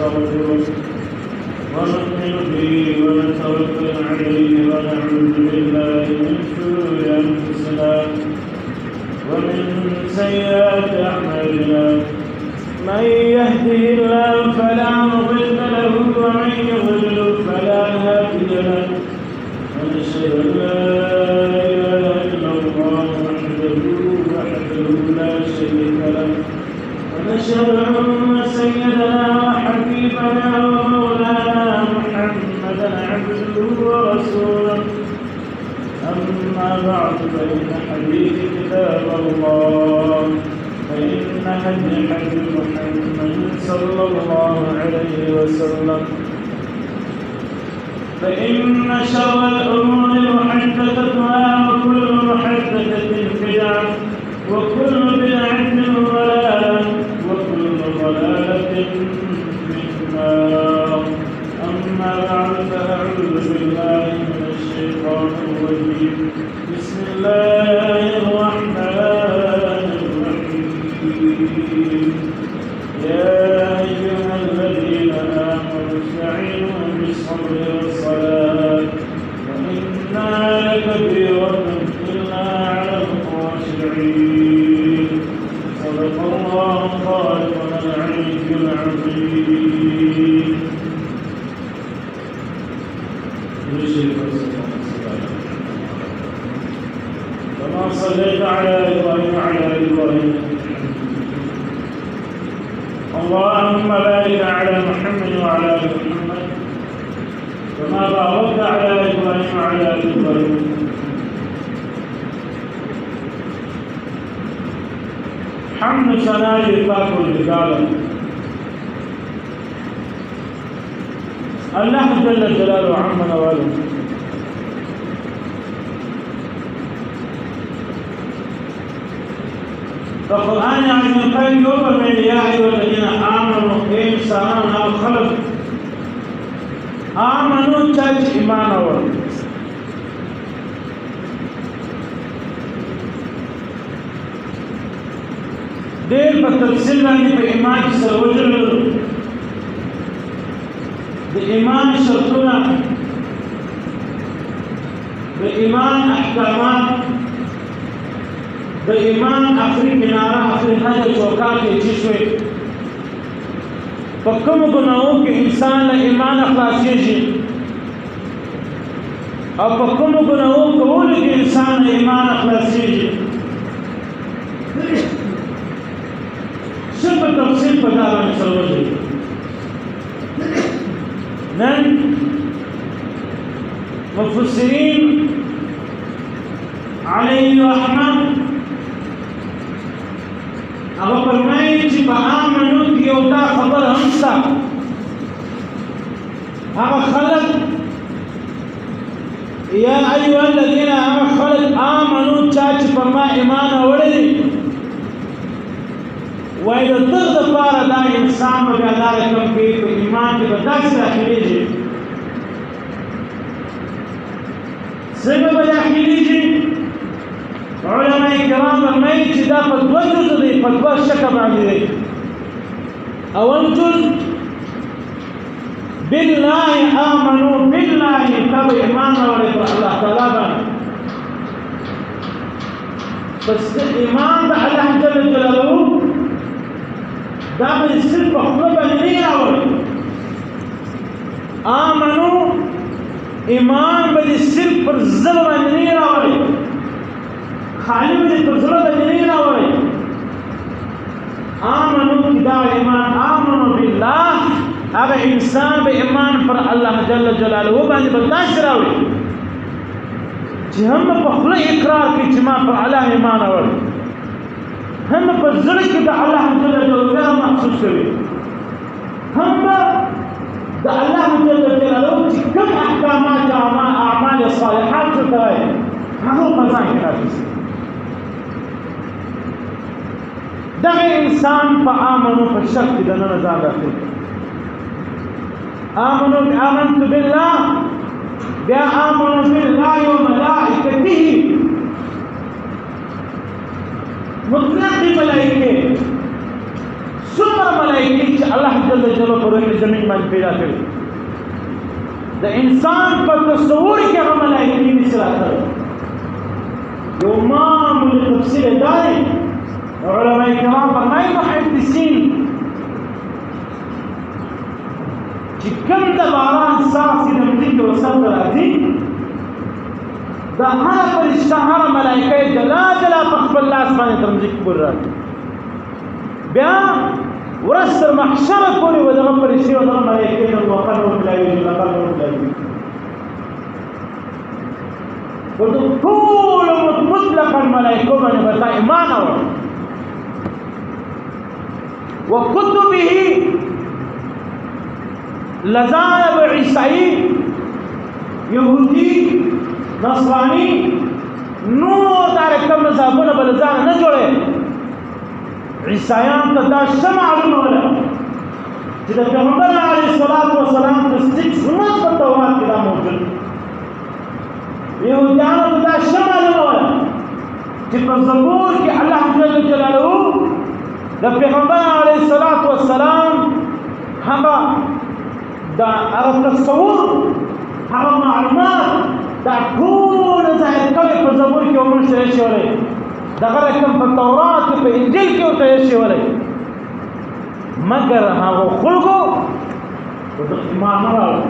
ونستغفره ونؤمن به ونتوكل عليه ونعوذ بالله من شرور أنفسنا ومن سيئات أعمالنا من يهده الله فلا مضل له ومن يضلل فلا هادي له ونشهد أن لا إله إلا الله وحده لا شريك له ونشهد أن سيدنا وحبيبنا ومولانا محمدا عبده ورسوله أما بعد فإن حديث كتاب الله فإن هدي محمد صلى الله عليه وسلم فإن شر الأمور محدثتها وكل محدثة بدعة وكل بدعة ضلالة وكل ضلالة في النار أما بعد فأعوذ بالله من الشيطان الرجيم بسم الله الرحمن الرحيم يا أيها الذين آمنوا استعينوا بالصبر والصلاة وإنها لكبيرة إلا على الخاشعين صدق الله خالقنا العلي العظيم. كما صليت على إبراهيم وعلى آل إبراهيم اللهم بارك على محمد وعلى آل محمد كما باركت على إبراهيم وعلى آل إبراهيم. حمد ثناء لله والرجال الله جل جلاله عما نواله فالقرآن يعني قال يوم من يا أيها الذين آمنوا إنسانا الخلق آمنوا تاج إيمان أول دير بتفسير لاني بإيمان سروجل بإيمان شرطنا بإيمان أحكامات بإيمان آخری کنارہ آخری حج چوکا کے چشوے فکم گناہوں کے انسان نے ایمان اخلاصی جی اور فکم گناہوں قبول کے انسان نے ایمان اخلاصی جی صرف تفصیل بتا رہا ہوں سلو جی نن مفسرین علیہ الرحمہ اب فرمائے کہ بآمنوا کی اوتا خبر ہمسا اب خلق یا ایوہ الذین اب خلق آمنوا چاچ فرما ایمان اوڑی وائدہ تغد پارا دا انسان بگادار کم کی تو ایمان کے بداک سے داخلی جی سبب داخلی جی علماء کرام فرمائي چې دا په دوه جزء دی په دوه شکل باندې دی اول جزء بالله آمنوا بالله تب ایمان اورې په الله تعالی باندې بس ایمان د الله جل جلاله دا به صرف په خپل باندې نه راوړي آمنوا ایمان به صرف پر ځل باندې نه راوړي خالی میں تجربہ نہیں راوڑی آمنو کدا ایمان آمنو باللہ اگر انسان بے ایمان پر اللہ جل جلالہ باندې برداشت راوڑی چی ہم پخلا اقرار کی چما پر اللہ ایمان آوڑی ہم پر ذلک دا اللہ جل جلالہ محسوس کری ہم دا اللہ جل جلالہ چی کم احکامات اعمال صالحات چکا ہے ہم مزان کی نافذ دغه انسان په آمنو په شک کې د نن ځان راځي آمنت بالله بیا آمنوا بالله وملائکته مطلق ملائکه ثم ملائکه چې الله جل جلاله پر زمين د انسان په تصور کې هغه ملائکې نشي راتلی یو معمول تفسیر دا دی علماء کرام فرمایي محدثین چې کوم د باران څاڅکي د ځمکې وسط ته راځي دا هره فرشته هره ملائکه جلا جلا په خپل لاس باندې تر ځمکې پورې راځي بیا ورځ تر محشره پورې به دغه فرشتې او دغه ملائکې نن وقلب لا یوجد قلب لا یوجد ورته ټولو مطلقا ملائکو باندې به تا ایمان اوري وكتبه لذائب عیسائی یهودی نصرانی نو دار کم مذهبونه بل ځان نه جوړي عیسایان ته دا څه معلومه ولا چې د پیغمبر علیه الصلاۃ والسلام تصدیق سنت په تورات کې دا موجود یهودیانو ته دا څه معلومه ولا چې په زبور کې الله جل جلاله د پیغمبر علیه الصلاۃ والسلام هغه دا هغه تصور هغه معلومات دا ټول ظاهر کوي په زبور کې ومن شي شوی دغه رقم په تورات په انجیل کې وته شي ولای مگر هغه خلکو د ایمان نه راوړل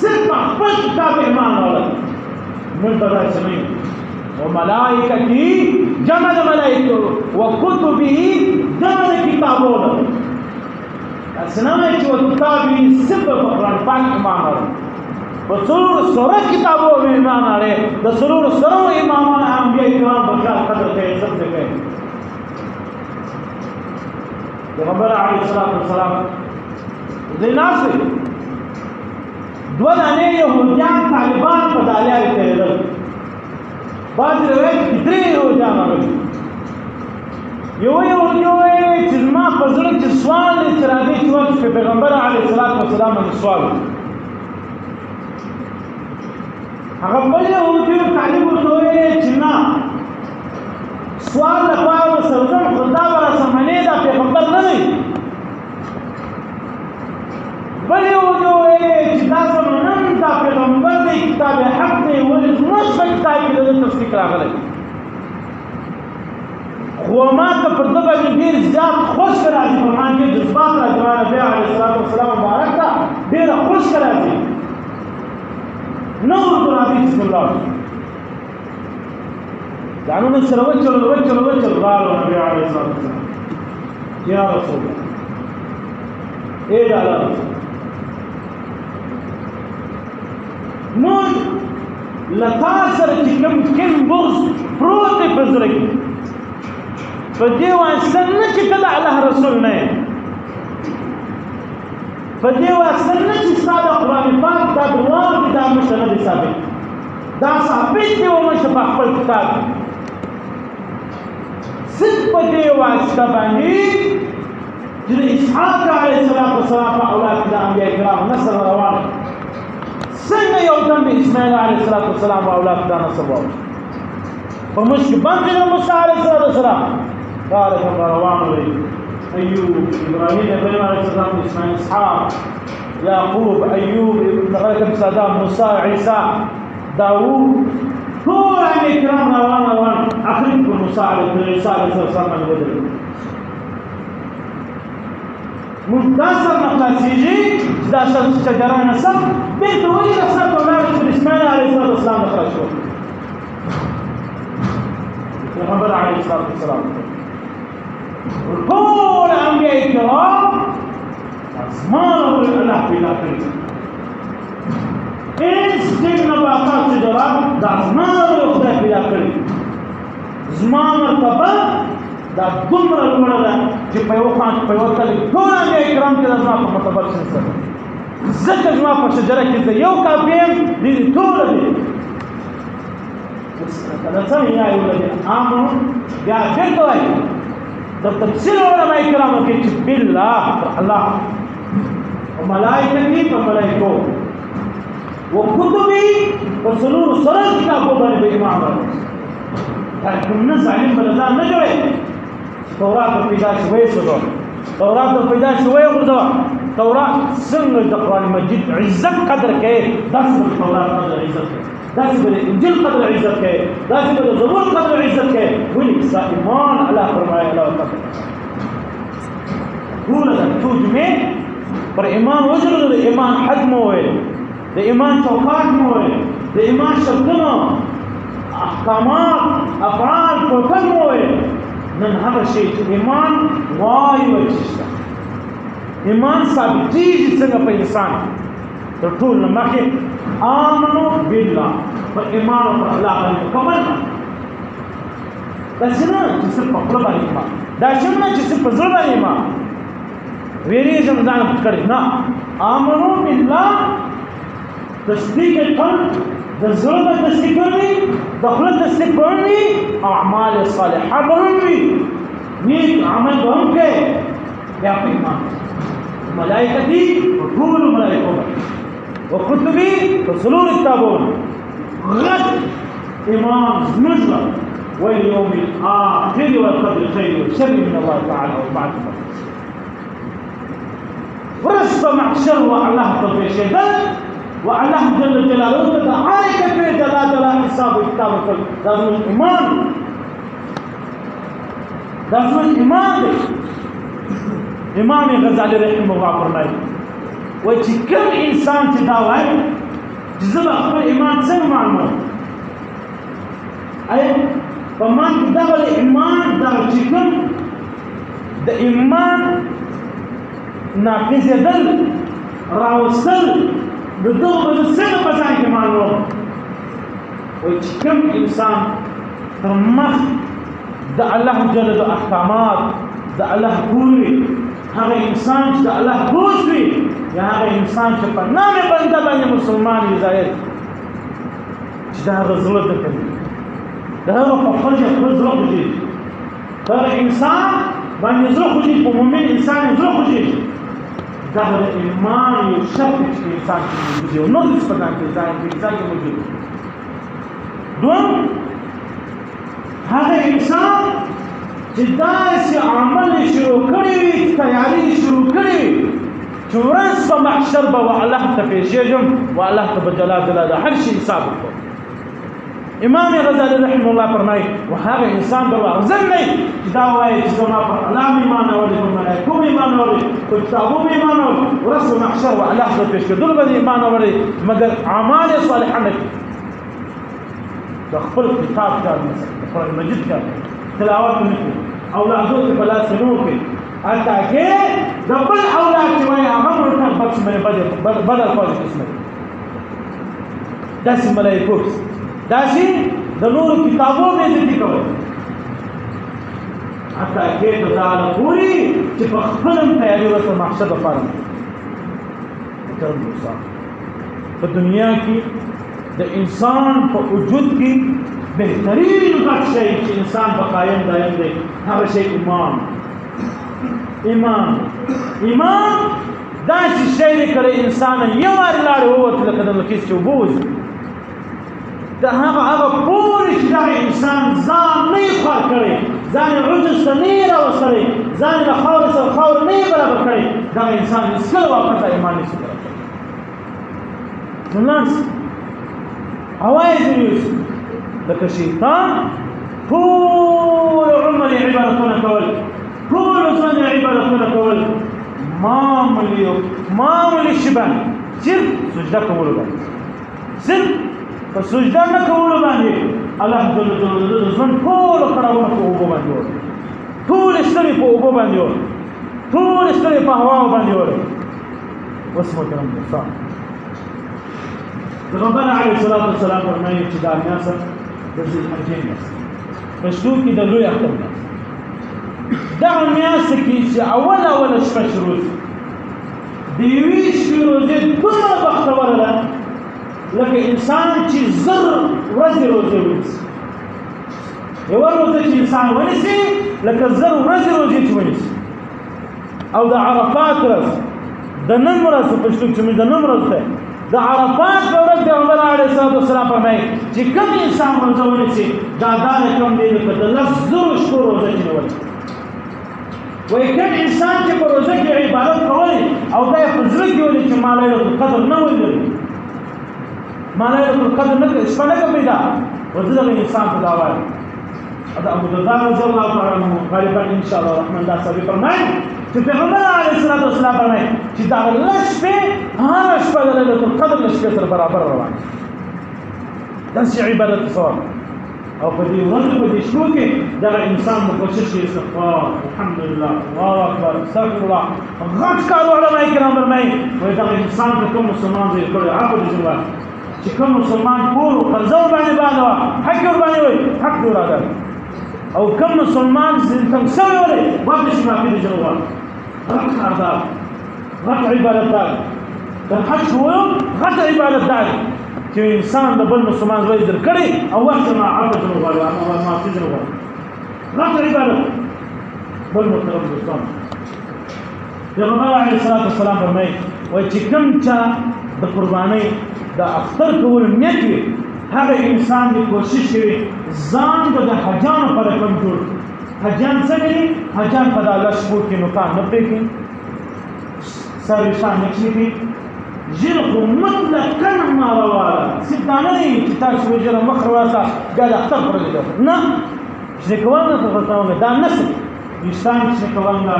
صرف خپل کتاب ایمان راوړل موږ به راځي وملائکتی جمع ملائکه وکتبه جمع کتابونه اسنامه چې کتابي صرف په قرآن پاک ایمان راوړل وسرور سوره کتابو ایمان اړه د سرور سره ایمان انبیاء کرام بشار قدر ته عزت کوي پیغمبر علیه الصلاۃ والسلام دیناس دوه نه يهوديان طالبان په دالیا کې کېدل باز روایت درې يهوديان راغلي یو چې ما په ځل کې سوال چې راځي چې پیغمبر علیه الصلاۃ والسلام باندې سوال هغه بل یهودیو طالب ورته ویل چې نه سوال لپاره وسوځم خدا به راسمنې دا پیغمبر نه دی بل یهودیو ویل چې دا زمونږ دا پیغمبر دی کتاب حق دی ولې زموږ په کتاب کې د تصدیق راغلی خو ما ته پر ده باندې ډېر زیات خوشک راځي په ما کې جذبات راځي ما نبي علیه الصلاۃ والسلام مبارک ته ډېره خوشک راځي نور قرآن بسم الله دعونا نسر وجل قالوا النبي عليه الصلاة والسلام يا رسول الله ايه ده على نور لتاثر كم بغض پروت بزرگ فديو استنى كده على رسول الله فدیو اصلا چې ساده قرآن پاک دا دوار کتاب مشه نه دی ثابت دا ثابت دی ومشه په خپل کتاب صرف په دې واسطه باندې چې د اسحاق علیه السلام په اولاد کې د انبیاء کرام نسل روان څنګه یو دم د اسماعیل علیه السلام په اولاد کې دا نسل روان په مشک باندې د موسی علیه السلام تاريخ روان وي أيوب إبراهيم عليه السلام إسماعيل إسحاق يعقوب أيوب لغاية صدام موسى عيسى داوود كل الكرام روان أخرجكم موسى عيسى عليه السلام من بدر منتصر مخلصيجي دا شجرة نسب بنت ولي نسب أولاد إسماعيل عليه السلام أخرجه پیغمبر عليه الصلاة والسلام كل أنبياء الكرام أزمانه الله في الآخرة إيش تجمع باقات شجرات دا أزمانه يخدع في الآخرة زمان مرتبة دا دمر الولا چې په یو خان په یو تل ټول انبیاء کرام کې د زمان په مرتبه شنسل ځکه زما په شجره کې زه یو کاپیم دي ټول دي کله څنګه یا یو دي امو بیا څنګه وایي د تفسیر علماء کرامو کې چې بالله الله وملائکته په ملائکو وکتبه وسنور سره کتابو باندې ایمان ورته کوم نه ظالم بل ځان نه جوړي تورات په پیدا شوی څه تورات پیدا شوی ورته تورات څنګه د قرآن مجید عزت قدر کوي داسې به تورات قدر عزت کوي داسې به انجیل قدر عزت کوي داسې به زبور قدر عزت کوي ولې ستا ایمان الله فرمایي الله وقدر ټول د ترجمه پر ایمان وجرد د ایمان حد مو ویل د ایمان چوکاټ مو ویل د ایمان شرطونه احکامات افعال ټوټل مو ویل نن هغه شی چې ایمان وایي وچشته ایمان ثابتېږي څنګه په انسان تر ټول نه مخکې آمنو بالله په ایمان او په الله باندې مکمل داسې نه چې صرف په خوله باندې ایمان داسې نه چې صرف په زړه باندې ایمان ویریږم ځان کړی نه آمنو بالله تصدیق قلب د زړه به تصدیق کوي د خوله تصدیق کوي اعمال صالحه به هم وي نیک عمل به هم کوي بیا په ایمان ملائکتي وټول ملائکو وكتبي وصلور التابون غد إمام نجرة واليوم الآخر والقدر خير وشر من الله تعالى وبعد ورسب محشر والله تطبيع شيطان والله جل جلاله تعالى كفي جلال حساب وكتاب الكل لازم الإيمان لازم الإيمان إمام غزالي رحمه الله فرمائي وچی کم انسان چې دا وایي چې زه به خپل ایمان څنګه معلوموم آیا په ما کې دغه ایمان دغه چې کوم د ایمان ناقصېدل راوستل د دغه به زه څنګه په ځان کې معلوموم وایي چې کوم انسان تر مخ د الله جل د احکامات د الله پورې هغه انسان چې د الله دوست وي یا هغه انسان چې په نامې بنده باندې مسلمان وي ظاهر چې د هغه زړه ده کوي د هغه په خرج خپل زړه خوږېږي په هغه انسان باندې زړه خوږېږي په مؤمن انسان زړه خوږېږي دغه د ایمان یو شرط دی چې انسان کې موجود دی او نور هېڅ په ځان کې انسان کې موجود دی دوم هغه انسان چې داسې عمل شروع کړی وي تیاري شروع کړې وي چې ورځ په محشر به الله ته پېښېږم والله ته به جلال جلاله هر شي حساب وکړو امام غزالي رحمه الله فرمایي وهغه انسان به واغزن نه چې دا وایي چې زما پر الله مې ایمان اوري په ملایکو مې ایمان اوري په کتابو مې ایمان اوري ورځ په محشر به الله ته پېښ کېدلو به ایمان اوري مګر اعمال صالحه نه کوي د خپل کتاب کار نه د قرآن مجید کار تلاوت نه کوي اولادو ته په لاس نه وکړي حتی که د بل اولاد چې وایي هغه ورته بخش باندې بد الفاظ قسمت داسې ملایکو داسې د نورو کتابو بېعزتي کوي حتی که تر هغه پورې چې په خپل هم تیاري ورته محشر دپاره په دنیا کې د انسان په وجود کې بهترین غټ شی چې انسان په قایم دایم دی هغه شی ایمان داسې شی دی کله انسان یو وارې لاړې ووت لکه د مکیس چې اوبه وځي د هغه پورې چې دغه انسان ځان نه یې خوار کړی ځان یې عجز ته نه یې راوستلی ځان یې له خاورې سره خاورې نه یې برابر کړی دغه انسان هېڅکله واپس ایمان نشي برابر نو لاړ شي هوای ځینې یوسي لکه شیطان ټول عمر یې عبادتونه کول ټول ژوند یې عبادتونه کول معمولي شي باندې صرف سجده کولو باندې صرف په سجده نه کولو باندې الله جل جلاله د ژوند ټول کړاوونه په اوبو باندې وړي ټول ستړي په اوبو باندې وړي ټول ستړي په هواو باندې وړي اوس محترم دوستان پیغمبر علیه الصلاة والسلام فرمایي چې دا میاشت د ذوالحجې میاشت پښتو کې د لوی اختر میاشت دغه میاشت کې چې اوله شپه شروع شي د یوې شپې روژې دومره بختوره ده لکه انسان چې زر ورځې روژې ونیسي یوه روژه چې انسان ونیسي لکه زر ورځې روژې چې ونیسي او د عرفات ورځ د نن ورځ په پښتو کې موږ د نن ورځ ده د عرفات په ورځ پیغمبر علیه الصلاة والسلام فرمایي چې کوم انسان روژه ونیسي دا کوم دی لکه د 10,000 شپو روژه چې نیولې وایي کوم انسان چې په روژه کې عبادت کولی او دا یې په زړه کې ولي چې ما لیلة القدر نه ولیدل ما لیلة القدر نه شپه نه کوم پیدا و زه دغه انسان ته دا وایم دا ابو الدرداء رضی الله تعالی عنه غالبا ان شاء الله الرحمن دا صحابي فرمایي چې پیغمبر علیه الصلاه والسلام فرمایي چې دا لږ شپې هغه شپه د لیلة القدر له شپې سره برابر روان داسې عبادت ثواب او په دې ورځو په دې شپو کې دغه انسان مکوشش کوي استغفار الحمدلله الله اکبر استغفر الله غټ کار علماء کرام فرمایي وایي دغه انسان ته کوم مسلمان ځای کړی عفو دې جواب چې کوم مسلمان کور قرضه باندې باندې حق باندې وایي حق دې راغی او کوم مسلمان زندم سوی ولی وقت شي معافي دي جواب غټ کار دا غټ عبادت دا د حج هو غټ عبادت دا چې انسان د بل مسلمان زوی در کړي او وخت ما عفو جواب او معافي جواب غټ عبادت بل محترم دوستان پیغمبر علیه الصلاه والسلام فرمایي وایي چې کوم چا د قربانۍ د اختر کول نیت وي هغه انسان دې کوشش کوي ځان د حجانو په رقم جوړ حجان څه کوي حجان په دغه شپو کې نقان نه پرېږدي سر ویښتان نه کښېږدي ژر خو مطلقا ناروا ده صرف دا نه دی چې تاسو ژره مخ راواسته بیا د اختر په ورځ نه شنې کول نه غلطونه دا نسل ویښتان شنې کول نه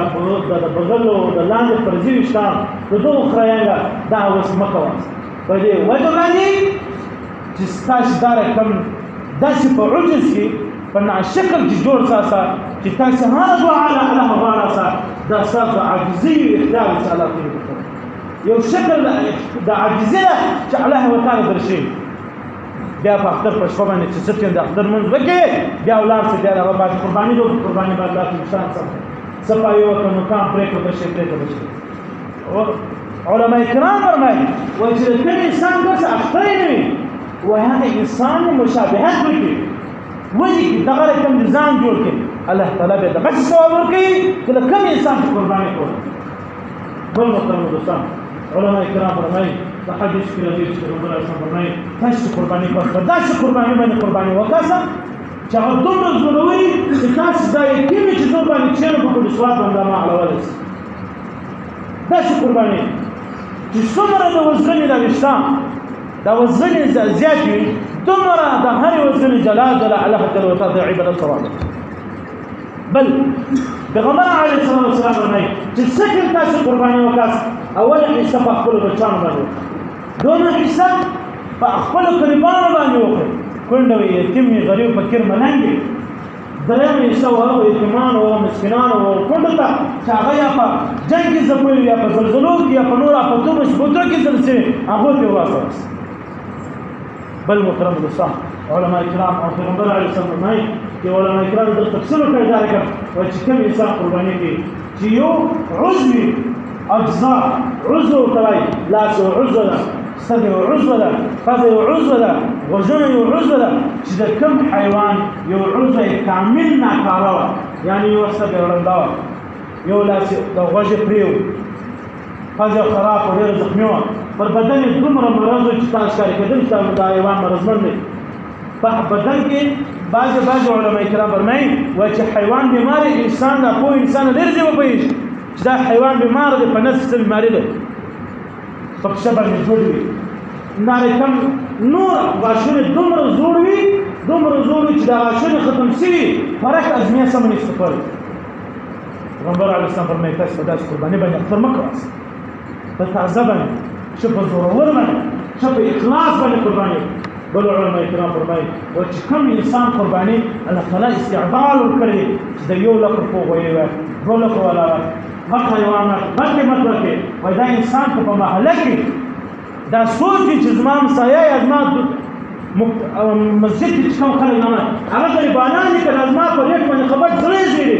د بغلو د لاندې فرضي ویښتان د دغو خریانګه دا اوس مه کوه په دې وجه باندې چې ستاسو دا رقم داسې په عجز کې په ناشکل کې جوړ ساسه چې تاسو هره دعا له الله غواړه دا ستاسو عاجزي اختیار چې الله کوي یو شکل د عاجزي ده چې الله وتعالى درشي بیا په اختر په شپه باندې چې څه د اختر منځ وکړي بیا ولاړ شي بیا هغه باندې قرباني دوه قرباني باندې تاسو انسان صفا یو کنو کام پرې کو بشي علماء کرام فرمایي وایي چې کوم انسان بس اختر نه وي وهذا انسان مشابهت وکړي ولې دغه رقم ځان جوړ کړي الله تعالی به دغه ثواب ورکړي چې کوم انسان قرباني کوي بل محترم دوستان علماء کرام فرمایي د حدیث کې راځي چې پیغمبر اسلام فرمایي تاسو قرباني کوئ په داسې قرباني باندې قرباني وکړه چې هغه دومره ضروري چې تاسو دا یقیني چې زور باندې چې په خپل سواد باندې ما علاوه داسې قرباني چې څومره د وزن د وشتان دا وزن زیات وي دومره د هر وزن جلال الله جل وعلا عبادت ثواب بل پیغمبر علیه الصلاه والسلام فرمایي چې څنګه تاسو قرباني وکړه اول حصہ په خپل بچانو باندې دومره حصہ په خپل قربانو باندې وکړه کونډه وي یتیم غریب فقیر ملنګ دریم حصہ او یتیمان او مسکینان او کونډه ته چې هغه یا په جنګ کې ځپلي یا په زلزلو کې یا په نور افتونو شپږو کې ځل هغه ته واسه بل محترم دوستان علماء کرام او پیغمبر علیه السلام فرمایي چې علماء کرام د تفسیر کوي دا راکړه چې کوم انسان قرباني کوي چې یو عضوي اجزاء عضو تراي لاس عضو ده سترګې عضو ده پزه عضو ده غوږونه عضو ده چې د کوم حیوان یو عضو کامل ناکاره یعنی یو سترګې ورنده یو لاس د غوږ پریو پزه خراب او ډېر زخمي وه پر بدن یې دومره مرض چې تاسو ښکاري کېدل چې دا حیوان مرضمن دی په بدن کې بعض علماء کرام فرمایي وایي چې حیوان بیمار انسان دا پوه انسان ډېر ځای وپوهېږي چې دا حیوان بیمار دی په نس څه بیماري ده په پښه باندې جوړ وي نارې کم نور غاښونه دومره زوړ وي چې دا غاښونه ختم شوي فرق ازمیه سمه نشته کولی پیغمبر علیه السلام فرمایي تاسو په داسې قرباني باندې اختر مه کوئ په تازه باندې ښه په زورور باندې ښه په اخلاص باندې قرباني بل علماء کرام فرمایي چې کوم انسان قرباني الله تعالی استعدال ورکړی چې د 1 لک روپو غویې وای 2 لک والا وای غټ حیوانات غټ قیمت ورکړي وایي دا انسان په محله کې دا سوچي چې زما همسایه یا زما مسجد کې کوم خلک نه هغه غریبانان دي که زما په ریټ باندې خبر زړه زیړي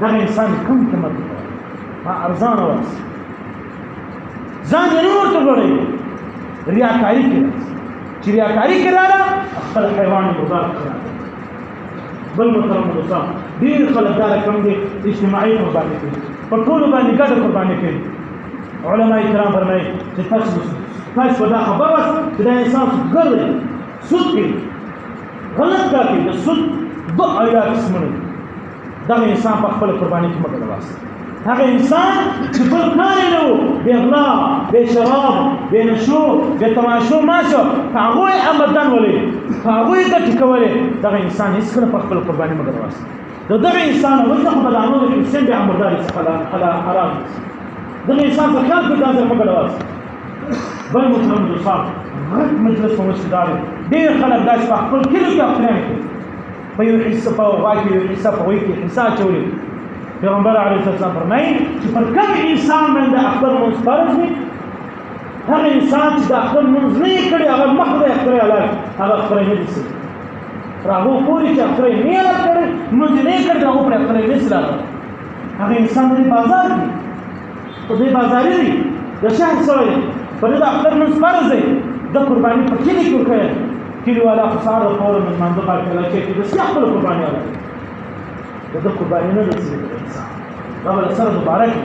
دغه انسان کوم قیمت ما ارزانه وایي ځان یې نه ورته لوړوي ریاکاري کې چې ریاکاري کې راغله خپل حیوان یې برباد کړی بل محترم دوستان ډېر خلک دا رقم دي اجتماعي قرباني کوي په ټولو باندې ګډه قرباني کوي علماء کرام فرمایي چې تاسو په دا خبره واست چې دا انسان سودګر دی سود کوي غلط کار کوي د سود 2 آیات قسمونه دغه انسان په خپل قرباني کې مګر واسه هغه انسان چې بل کار یې نه و بې غلا بې شراب بې نشو بې تماشو ماشو هغه یې ابدان ولې هغه یې ګټې کولې دغه انسان هېڅکله په خپل قرباني مګر واسه دغه انسان اوس خو به د عملو کې حسین بې عمرداري څخه حرام دغه انسان په خیال کې دا ځای مګر واسه بل محترم دوستان غټ مجلس په مسجدار ډېر خلک داسې په خپل کلي کې اخترام کوي په یو حصه په غوا کې یو حصه په وی کې حصه اچولې پیغمبر علیه السلام فرمایي چې پر کوم انسان باندې اختر مونځ فرض وي هغه انسان چې د اختر مونځ نه یې کړی هغه مخ د اختر علاج هغه اختر نه دي سي تر هغه پورې چې اختر یې نه علاج کړی مونځ نه یې کړی هغه پر اختر یې نه سي راغلی هغه انسان د بازار دی په دې بازاري دی د شهر سره دی په دې د اختر مونځ فرض دی د قرباني په کلي کې ورکوي کلي والا خو سهار د فوره لمانځه پاک کړی چې د سیاح خپله قرباني علاج د قرباني نه رسېږي د انسان دا به له سره دوباره کړي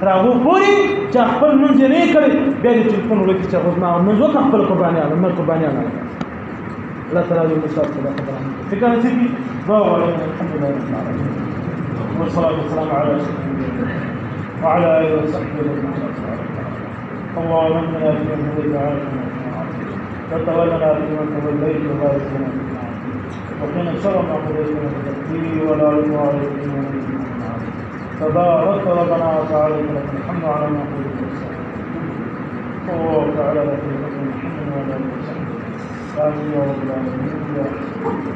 تر هغو پورې چې خپل لمونځ یې نه یې کړی بیا دې ټلیفون وکړي چې هغه زما لمونځ وکړه خپله قرباني علاج نه قرباني علاج الله تعالی دې موږ سره خبره فکر نصیب کړي دعا وغواړئ الحمدلله رب العالمین والصلاة والسلام على أشرف الأنبياء وعلى آله وصحبه أجمعين اللهم إنا فيمن هديت وعافنا وتولنا فيمن توليت وبارك لنا فيما وقنا شر ما قضيت من التقدير ولا رضا عليك من تبارك ربنا وتعالى لك الحمد على ما قضيت الله تعالى لك الحمد وعلى اله وصحبه آمين يا رب العالمين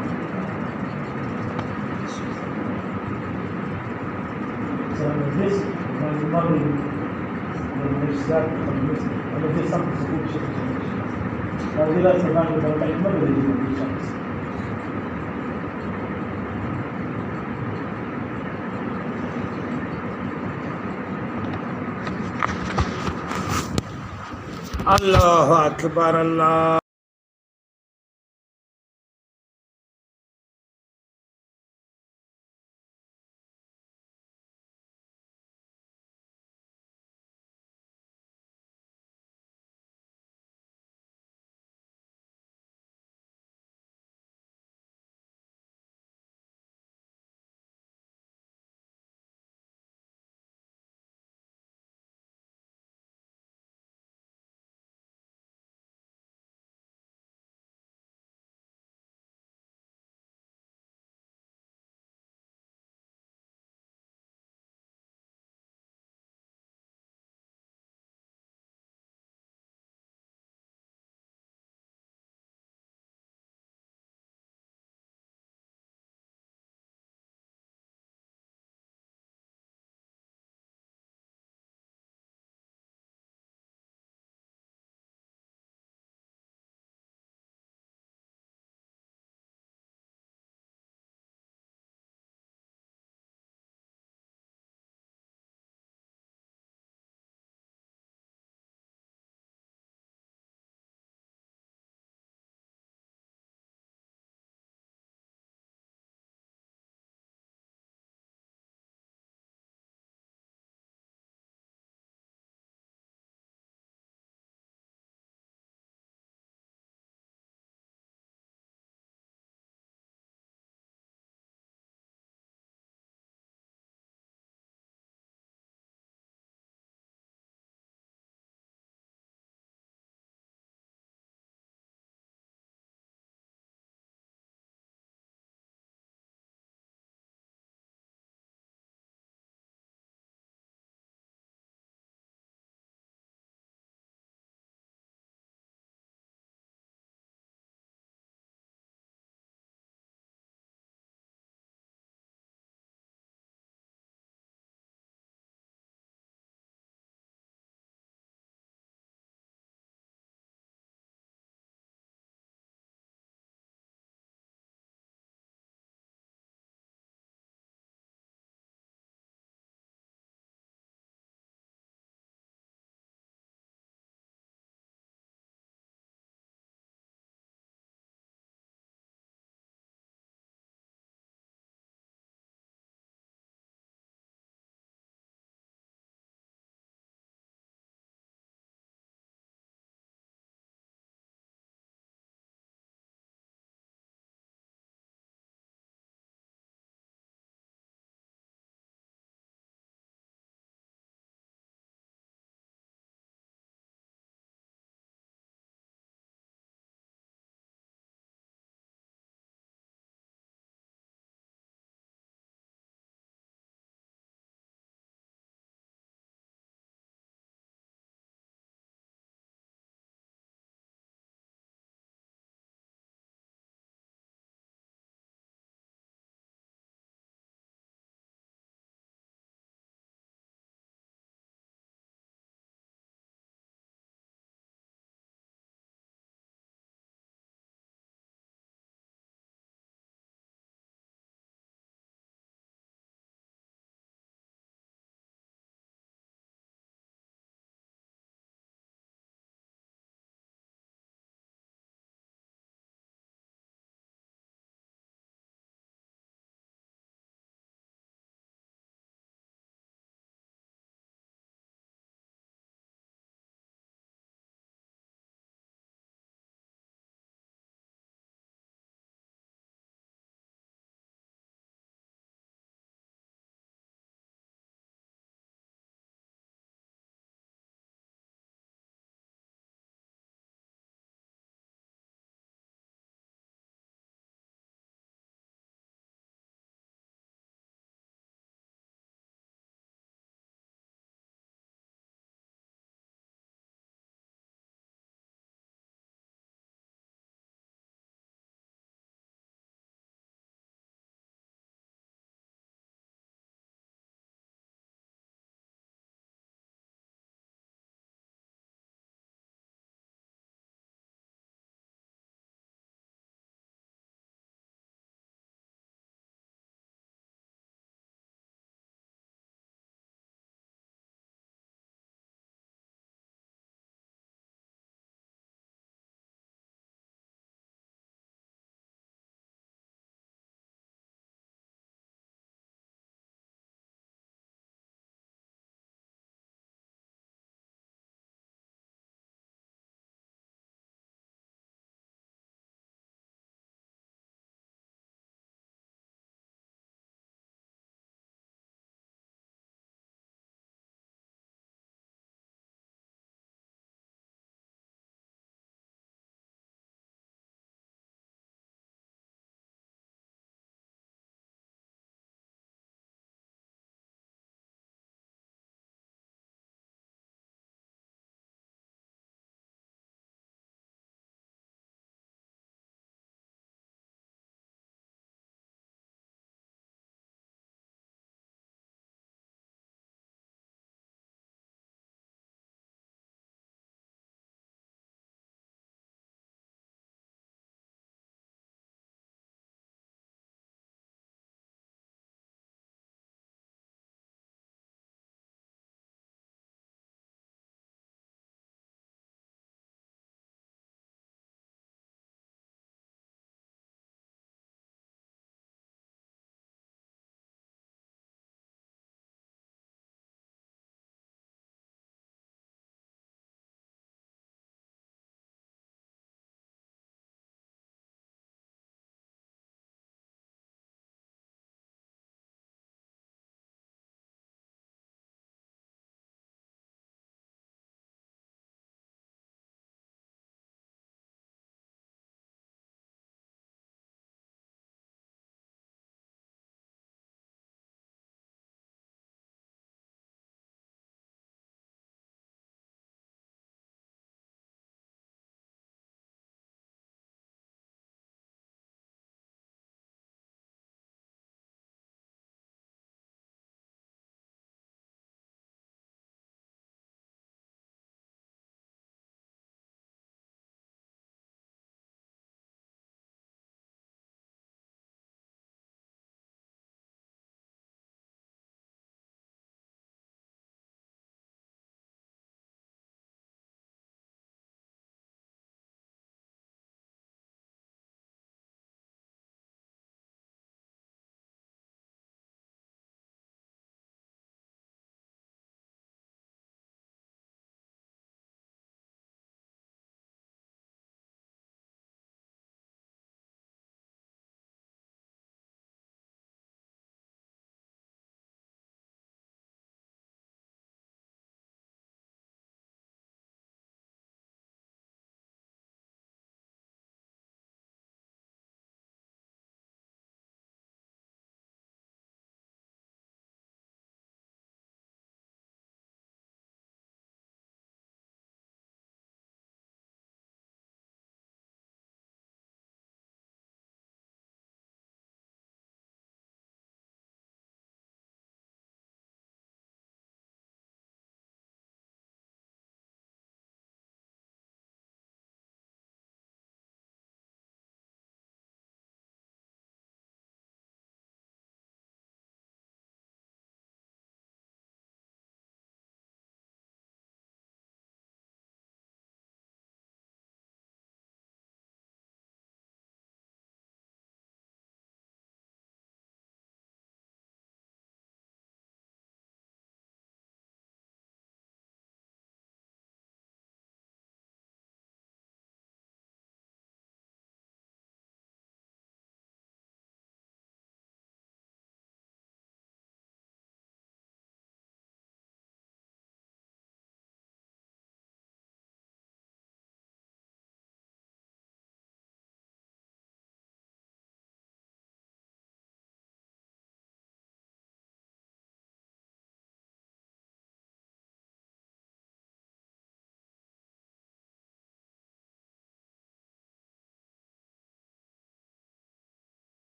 здесь надо университет это здесь сам по себе развиваться надо только много людей встречаться الله أكبر الله